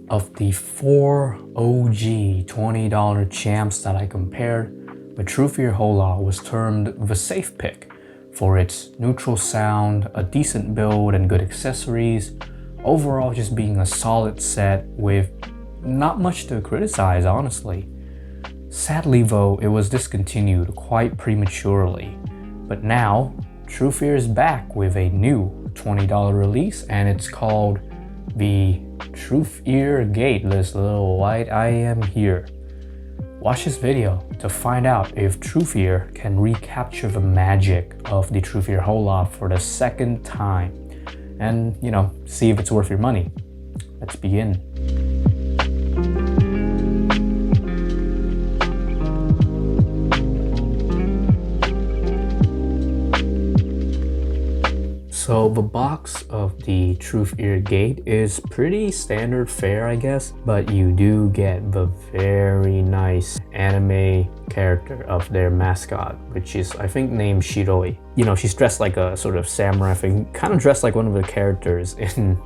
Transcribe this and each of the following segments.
Of the 4 OG $20 champs that I compared, the Truthear Hola was termed the safe pick for its neutral sound, a decent build and good accessories, overall just being a solid set with not much to criticize, honestly. Sadly though, it was discontinued quite prematurely, but now Truthear is back with a new $20 release, and it's called the Truthear Gate, this little white IEM here. Watch this video to find out if Truthear can recapture the magic of the Truthear Hola for the second time, and see if it's worth your money. Let's begin. So the box of the Truthear Gate is pretty standard fare, I guess, but you do get the very nice anime character of their mascot, which is, I think, named Shiroi. She's dressed like a sort of samurai thing, kind of dressed like one of the characters in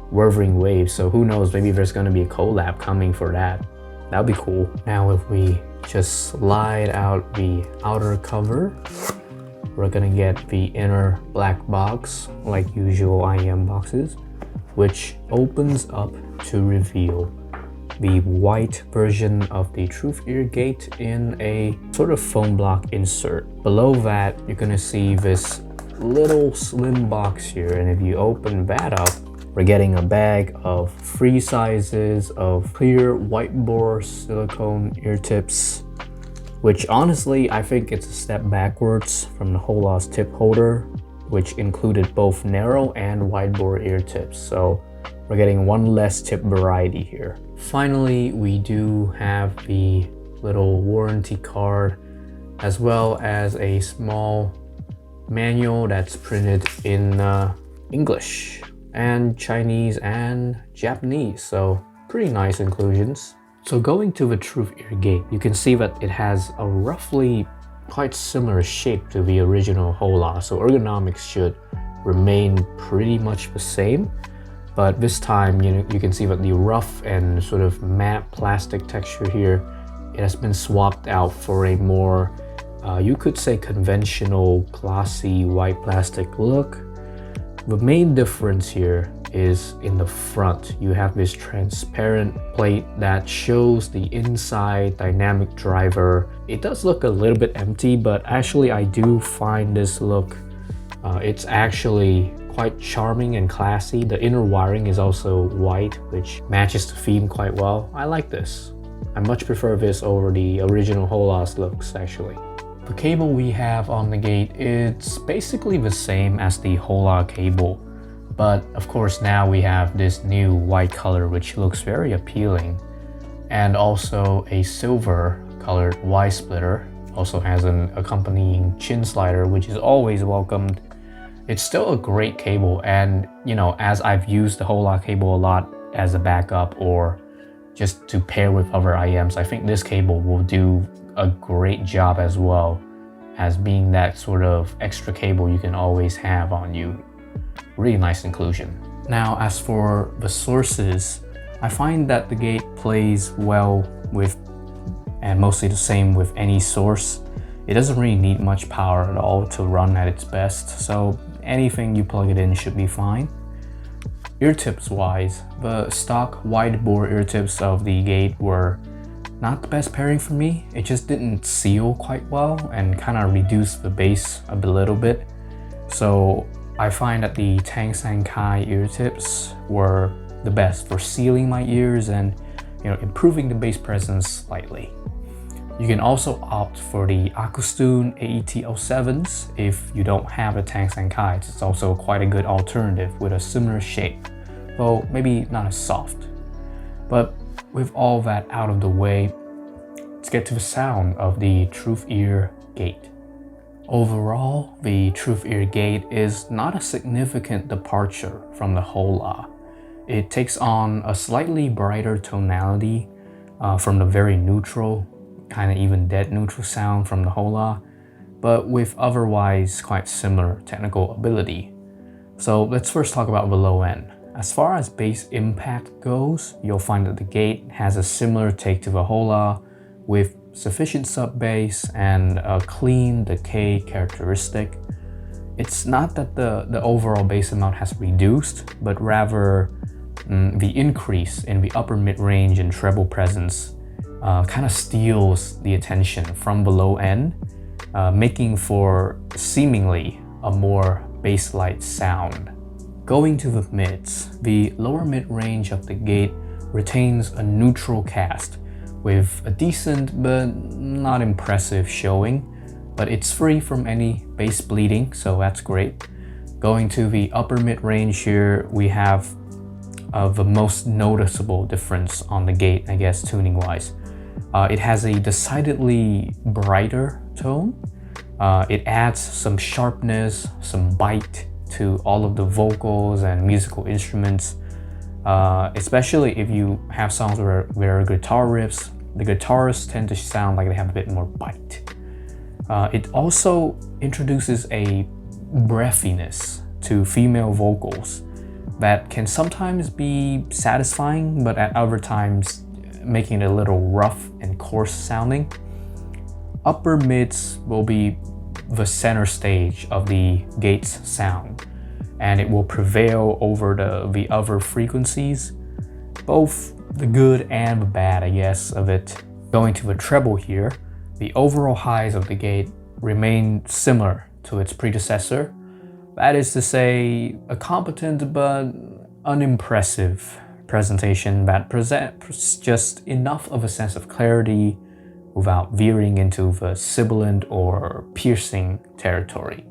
Wuthering Waves, so who knows, maybe there's going to be a collab coming for that. That'd be cool. Now if we just slide out the outer cover, we're gonna get the inner black box like usual IEM boxes, which opens up to reveal the white version of the Truthear Gate in a sort of foam block insert. Below that, you're gonna see this little slim box here, and if you open that up, we're getting a bag of 3 sizes of clear white bore silicone ear tips, which honestly, I think it's a step backwards from the Hola's tip holder, which included both narrow and wide bore ear tips. So we're getting one less tip variety here. Finally, we do have the little warranty card, as well as a small manual that's printed in English and Chinese and Japanese. So pretty nice inclusions. So going to the Truthear Gate, you can see that it has a roughly quite similar shape to the original Hola, so ergonomics should remain pretty much the same. But this time, you can see that the rough and sort of matte plastic texture here, it has been swapped out for a more, you could say, conventional, glossy white plastic look. The main difference here is in the front. You have this transparent plate that shows the inside dynamic driver. It does look a little bit empty, but actually I do find this look, it's actually quite charming and classy. The inner wiring is also white, which matches the theme quite well. I like this. I much prefer this over the original Hola's looks, actually. The cable we have on the gate, it's basically the same as the Hola cable. But of course now we have this new white color, which looks very appealing, and also a silver colored Y splitter. Also has an accompanying chin slider, which is always welcomed. It's still a great cable, and as I've used the Hola cable a lot as a backup or just to pair with other IEMs, I think this cable will do a great job as well as being that sort of extra cable you can always have on you. Really nice inclusion. Now, as for the sources, I find that the Gate plays well with, and mostly the same with, any source. It doesn't really need much power at all to run at its best, so anything you plug it in should be fine. Ear tips wise, the stock wide bore ear tips of the Gate were not the best pairing for me. It just didn't seal quite well and kind of reduced the bass a little bit. So I find that the Tang San Kai ear tips were the best for sealing my ears and improving the bass presence slightly. You can also opt for the Akustune AET-07s if you don't have a Tang San Kai. It's also quite a good alternative with a similar shape, though maybe not as soft. But with all that out of the way, let's get to the sound of the Truthear Gate. Overall, the Truthear Gate is not a significant departure from the Hola. It takes on a slightly brighter tonality from the very neutral, kind of even dead neutral sound from the Hola, but with otherwise quite similar technical ability. So let's first talk about the low end. As far as bass impact goes, you'll find that the Gate has a similar take to the Hola, with sufficient sub-bass and a clean decay characteristic. It's not that the overall bass amount has reduced, but rather the increase in the upper mid-range and treble presence kind of steals the attention from the low end, making for seemingly a more bass-light sound. Going to the mids, the lower mid-range of the Gate retains a neutral cast with a decent but not impressive showing, but it's free from any bass bleeding, so that's great. Going to the upper mid-range here, we have the most noticeable difference on the Gate, I guess, tuning-wise. It has a decidedly brighter tone. It adds some sharpness, some bite to all of the vocals and musical instruments, especially if you have songs where there are guitar riffs. The guitars tend to sound like they have a bit more bite. It also introduces a breathiness to female vocals that can sometimes be satisfying, but at other times making it a little rough and coarse sounding. Upper mids will be the center stage of the Gate's sound, and it will prevail over the other frequencies, both the good and the bad, I guess, of it. Going to the treble here, the overall highs of the Gate remain similar to its predecessor. That is to say, a competent but unimpressive presentation that presents just enough of a sense of clarity without veering into the sibilant or piercing territory.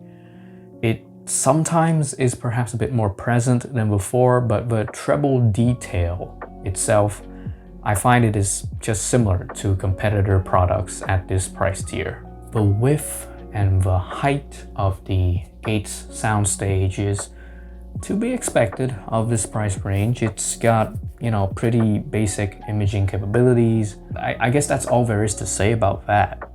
It sometimes is perhaps a bit more present than before, but the treble detail itself, I find it is just similar to competitor products at this price tier. The width and the height of the Gate's soundstage is to be expected of this price range. It's got, pretty basic imaging capabilities. I guess that's all there is to say about that.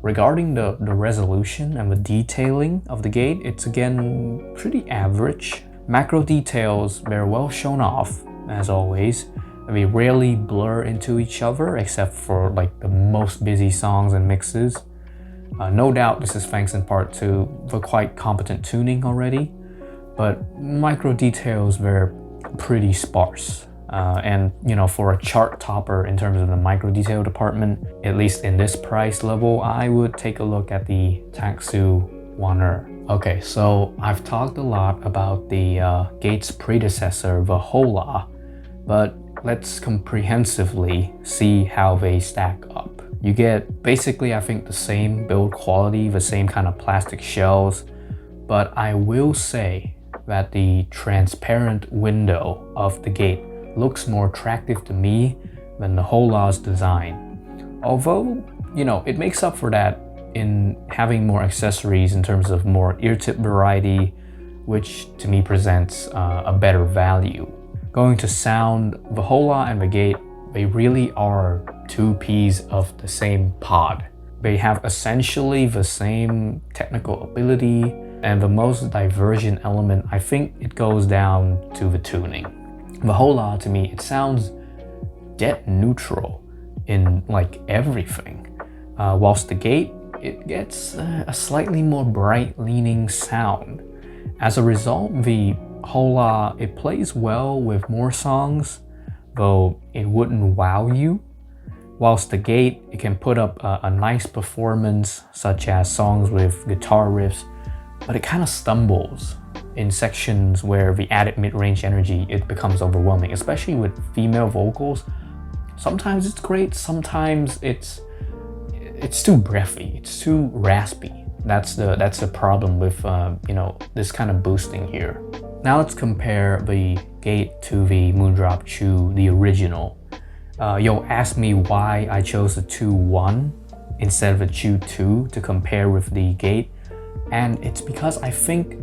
Regarding the resolution and the detailing of the Gate, it's again pretty average. Macro details, they're well shown off, as always. They rarely blur into each other except for like the most busy songs and mixes. No doubt this is thanks in part to the quite competent tuning already, but micro details, they're pretty sparse. And for a chart topper in terms of the micro detail department, at least in this price level, I would take a look at the Taksu Waner. Okay, so I've talked a lot about the Gate's predecessor, the Hola, but let's comprehensively see how they stack up. You get basically, I think, the same build quality, the same kind of plastic shells, but I will say that the transparent window of the Gate looks more attractive to me than the Hola's design. Although, it makes up for that in having more accessories in terms of more ear tip variety, which to me presents a better value. Going to sound, the Hola and the Gate, they really are two peas of the same pod. They have essentially the same technical ability, and the most divergent element, I think it goes down to the tuning. The Hola, to me, it sounds dead neutral in like everything, whilst the Gate, it gets a slightly more bright leaning sound. As a result, the Hola, it plays well with more songs, though it wouldn't wow you, whilst the Gate, it can put up a nice performance, such as songs with guitar riffs, but it kind of stumbles in sections where the added mid-range energy, it becomes overwhelming, especially with female vocals. Sometimes it's great, sometimes it's too breathy, it's too raspy. That's the problem with this kind of boosting here. Now let's compare the Gate to the Moondrop Chew, the original. You'll ask me why I chose the Chew 1 instead of the Chew 2 to compare with the Gate, and it's because I think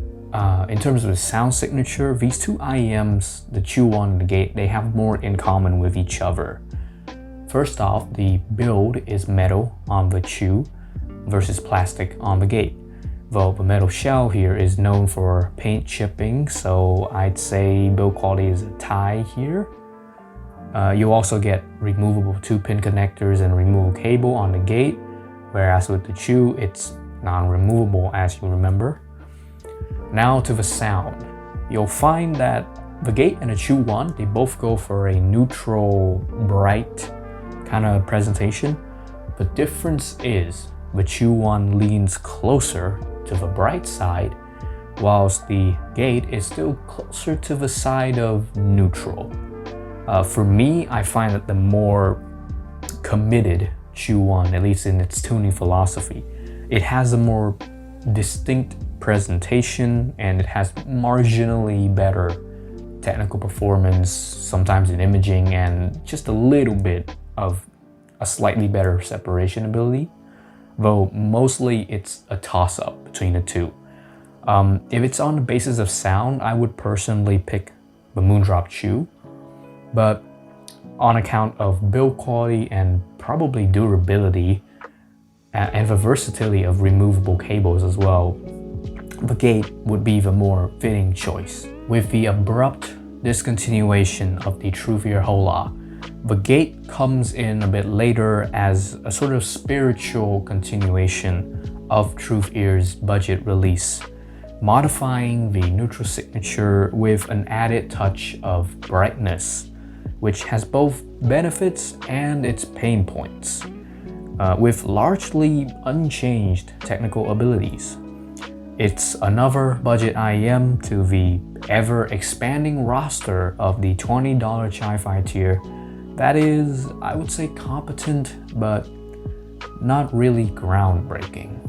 in terms of the sound signature, these two IEMs, the Chew 1 and the Gate, they have more in common with each other. First off, the build is metal on the Chew versus plastic on the Gate. Though the metal shell here is known for paint chipping, so I'd say build quality is a tie here. You also get removable 2-pin connectors and removable cable on the gate, whereas with the Chew, it's non-removable, as you remember. Now to the sound. You'll find that the Gate and the Chew One, they both go for a neutral, bright kind of presentation. The difference is the Chew One leans closer to the bright side, whilst the Gate is still closer to the side of neutral. For me, I find that the more committed Chew One, at least in its tuning philosophy, it has a more distinct presentation and it has marginally better technical performance, sometimes in imaging, and just a little bit of a slightly better separation ability, though mostly it's a toss-up between the two. If it's on the basis of sound, I would personally pick the Moondrop Chew, but on account of build quality and probably durability and the versatility of removable cables as well, the Gate would be the more fitting choice. With the abrupt discontinuation of the Truthear Hola, the Gate comes in a bit later as a sort of spiritual continuation of Truthear's budget release, modifying the neutral signature with an added touch of brightness, which has both benefits and its pain points, with largely unchanged technical abilities. It's another budget IEM to the ever-expanding roster of the $20 Chi-Fi tier that is, I would say, competent, but not really groundbreaking.